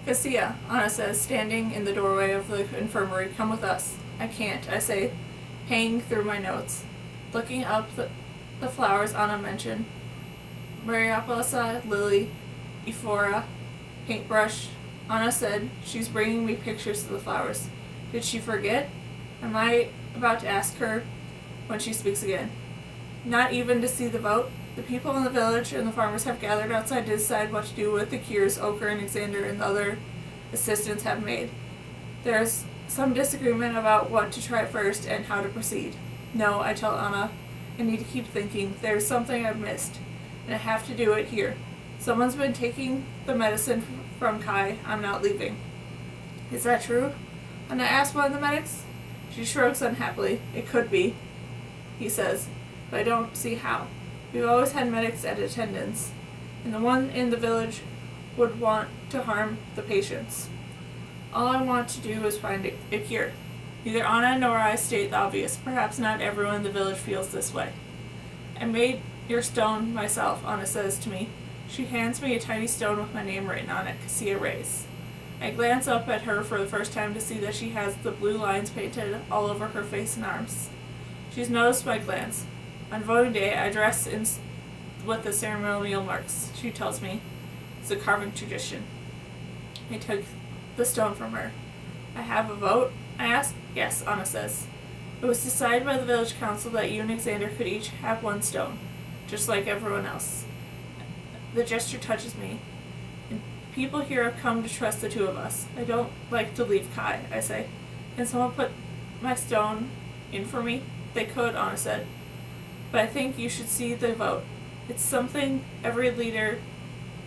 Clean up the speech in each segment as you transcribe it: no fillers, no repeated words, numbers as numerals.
Cassia, Anna says, standing in the doorway of the infirmary. Come with us. I can't, I say, paying through my notes. Looking up the flowers Anna mentioned. Mariaposa, lily, ephora, paintbrush. Anna said she's bringing me pictures of the flowers. Did she forget? Am I about to ask her when she speaks again? Not even to see the vote? The people in the village and the farmers have gathered outside to decide what to do with the cures Ochre and Xander and the other assistants have made. There's some disagreement about what to try first and how to proceed. No, I tell Anna, I need to keep thinking. There's something I've missed, and I have to do it here. Someone's been taking the medicine from Kai. I'm not leaving. Is that true? And I ask one of the medics. She shrugs unhappily. It could be, he says, but I don't see how. We've always had medics at attendance, and the one in the village would want to harm the patients. All I want to do is find a cure. Neither Anna nor I state the obvious. Perhaps not everyone in the village feels this way. I made your stone myself, Anna says to me. She hands me a tiny stone with my name written on it, Cassia Reyes. I glance up at her for the first time to see that she has the blue lines painted all over her face and arms. She's noticed my glance. On voting day, I dress with the ceremonial marks. She tells me it's a carving tradition. I took the stone from her. I have a vote? I ask. Yes, Anna says. It was decided by the village council that you and Xander could each have one stone, just like everyone else. The gesture touches me. And people here have come to trust the two of us. I don't like to leave Kai, I say. Can someone put my stone in for me? They could, Anna said. But I think you should see the vote. It's something every leader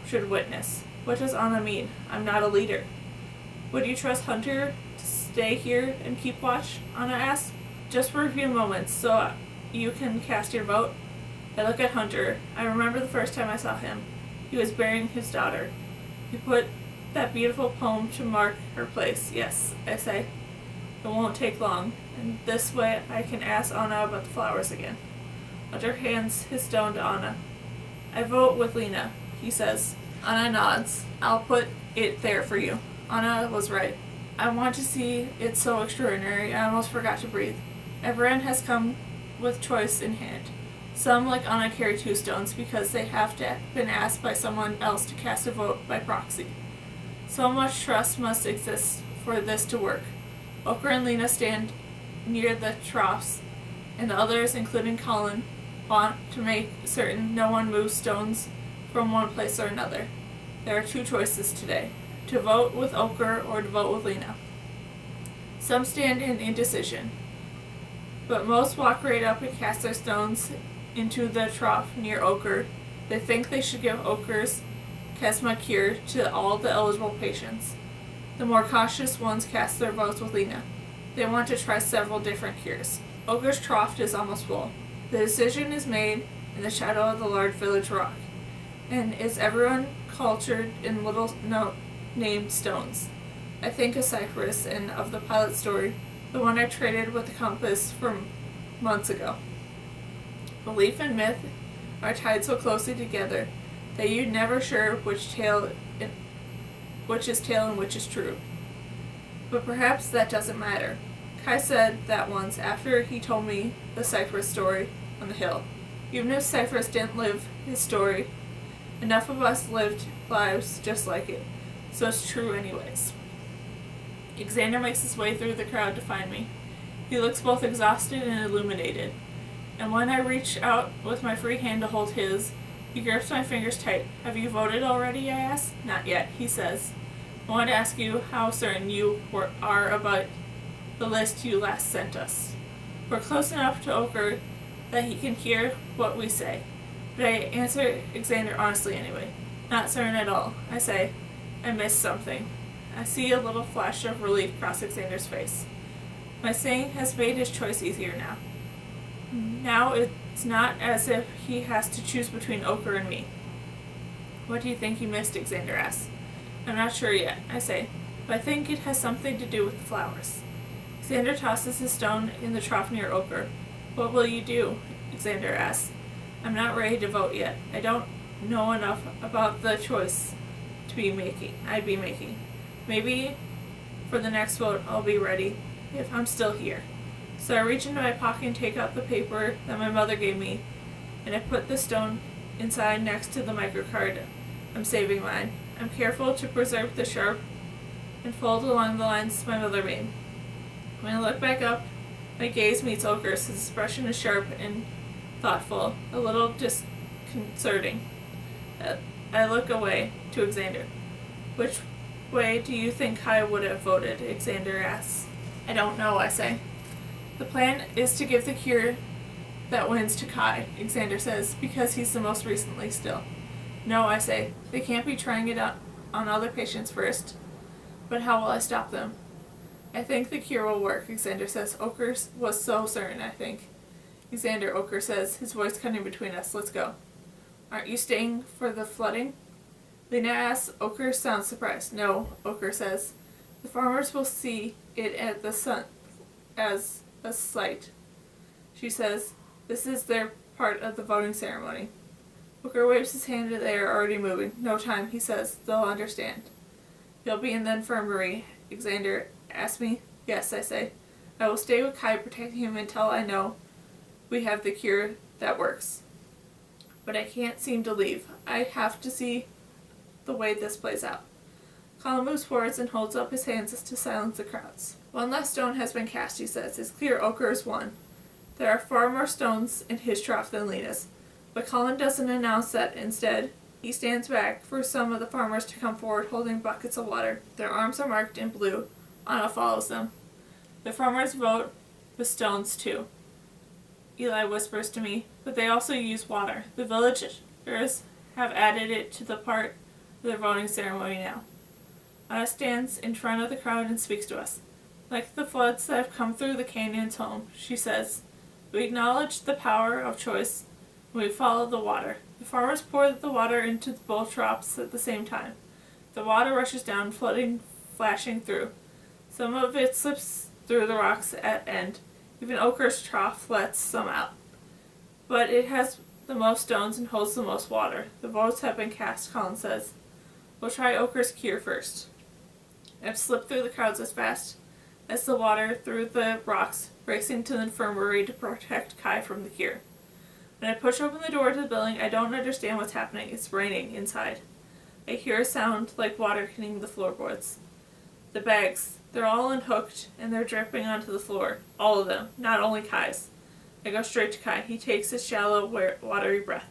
should witness. What does Anna mean? I'm not a leader. Would you trust Hunter to stay here and keep watch? Anna asks. Just for a few moments, so you can cast your vote. I look at Hunter. I remember the first time I saw him. He was burying his daughter. He put that beautiful poem to mark her place. Yes, I say. It won't take long, and this way I can ask Anna about the flowers again. Hunter hands his stone to Anna. I vote with Lena, he says. Anna nods. I'll put it there for you. Anna was right. I want to see it so extraordinary, I almost forgot to breathe. Everyone has come with choice in hand. Some, like Anna, carry 2 stones because they have been asked by someone else to cast a vote by proxy. So much trust must exist for this to work. Ochre and Lena stand near the troughs, and the others, including Colin, want to make certain no one moves stones from one place or another. There are 2 choices today, to vote with Ochre or to vote with Lena. Some stand in indecision, but most walk right up and cast their stones into the trough near Ochre. They think they should give Ochre's Kesma cure to all the eligible patients. The more cautious ones cast their votes with Lena. They want to try several different cures. Ochre's trough is almost full. The decision is made in the shadow of the large village rock, and is everyone cultured in little named stones. I think of Cypress and of the pilot story, the one I traded with the compass from months ago. Belief and myth are tied so closely together that you're never sure which is tale and which is true. But perhaps that doesn't matter. Kai said that once after he told me the Cypress story on the hill. Even if Cypress didn't live his story, enough of us lived lives just like it, so it's true anyways. Xander makes his way through the crowd to find me. He looks both exhausted and illuminated, and when I reach out with my free hand to hold his, he grips my fingers tight. Have you voted already, I ask? Not yet, he says. I want to ask you how certain you are about the list you last sent us. We're close enough to Ochre that he can hear what we say, but I answer Xander honestly anyway. Not certain at all. I say, I missed something. I see a little flash of relief cross Xander's face. My saying has made his choice easier now. Now it's not as if he has to choose between Ochre and me. What do you think you missed? Xander asks. I'm not sure yet, I say, but I think it has something to do with the flowers. Xander tosses his stone in the trough near Ochre. What will you do? Xander asks. I'm not ready to vote yet. I don't know enough about the choice I'd be making. Maybe for the next vote I'll be ready, if I'm still here. So I reach into my pocket and take out the paper that my mother gave me, and I put the stone inside next to the microcard. I'm saving mine. I'm careful to preserve the sharp and fold along the lines my mother made. When I look back up, my gaze meets Oker's. His expression is sharp and thoughtful, a little disconcerting. I look away to Xander. Which way do you think Kai would have voted? Xander asks. I don't know, I say. The plan is to give the cure that wins to Kai, Xander says, because he's the most recently still. No, I say. They can't be trying it out on other patients first. But how will I stop them? I think the cure will work, Xander says. Oker was so certain, I think. Xander, Oker says, his voice cutting between us. Let's go. Aren't you staying for the flooding? Lena asks. Oker sounds surprised. No, Oker says. The farmers will see it at the sun as a sight. She says, this is their part of the voting ceremony. Oker waves his hand and they are already moving. No time, he says. They'll understand. You'll be in the infirmary, Xander asks me. Yes, I say. I will stay with Kai, protecting him until I know we have the cure that works. But I can't seem to leave. I have to see the way this plays out. Colin moves forwards and holds up his hands to silence the crowds. One last stone has been cast, he says. It's clear Oker is won. There are far more stones in his trough than Lena's. But Colin doesn't announce that. Instead, he stands back for some of the farmers to come forward holding buckets of water. Their arms are marked in blue. Anna follows them. The farmers vote with stones too, Eli whispers to me, but they also use water. The villagers have added it to the part of their voting ceremony now. Anna stands in front of the crowd and speaks to us. Like the floods that have come through the canyon's home, she says, we acknowledge the power of choice when we follow the water. The farmers pour the water into both troughs at the same time. The water rushes down, flooding, flashing through. Some of it slips through the rocks at end. Even Oker's trough lets some out. But it has the most stones and holds the most water. The votes have been cast, Colin says. We'll try Oker's cure first. I've slipped through the crowds as fast as the water through the rocks, racing to the infirmary to protect Kai from the cure. When I push open the door to the building, I don't understand what's happening. It's raining inside. I hear a sound like water hitting the floorboards. The bags, they're all unhooked and they're dripping onto the floor. All of them, not only Kai's. I go straight to Kai. He takes a shallow, watery breath.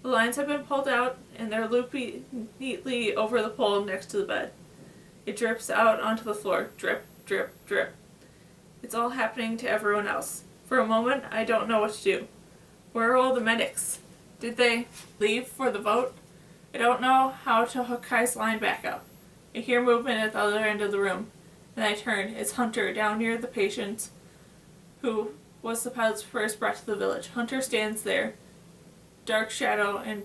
The lines have been pulled out and they're looping neatly over the pole next to the bed. It drips out onto the floor. Drip, drip, drip. It's all happening to everyone else. For a moment, I don't know what to do. Where are all the medics? Did they leave for the vote? I don't know how to hook Kai's line back up. I hear movement at the other end of the room. Then I turn. It's Hunter, down near the patient who was the pilot's first brought to the village. Hunter stands there, dark shadow and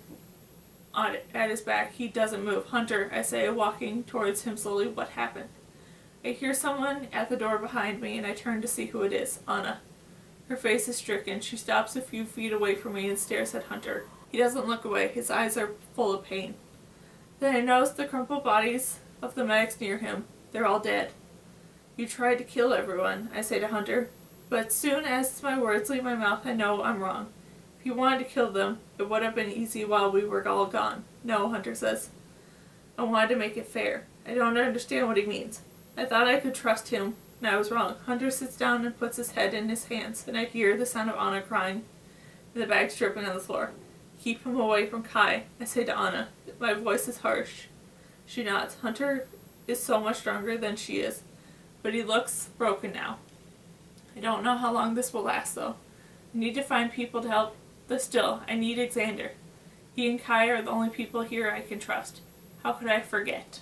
at his back. He doesn't move. Hunter, I say, walking towards him slowly. What happened? I hear someone at the door behind me and I turn to see who it is. Anna. Her face is stricken. She stops a few feet away from me and stares at Hunter. He doesn't look away. His eyes are full of pain. Then I notice the crumpled bodies of the medics near him. They're all dead. You tried to kill everyone, I say to Hunter. But soon as my words leave my mouth, I know I'm wrong. If you wanted to kill them, it would have been easy while we were all gone. No, Hunter says. I wanted to make it fair. I don't understand what he means. I thought I could trust him, and I was wrong. Hunter sits down and puts his head in his hands, and I hear the sound of Anna crying, and the bags dripping on the floor. Keep him away from Kai, I say to Anna. My voice is harsh. She nods. Hunter is so much stronger than she is, but he looks broken now. I don't know how long this will last, though. I need to find people to help, but still, I need Xander. He and Kai are the only people here I can trust. How could I forget?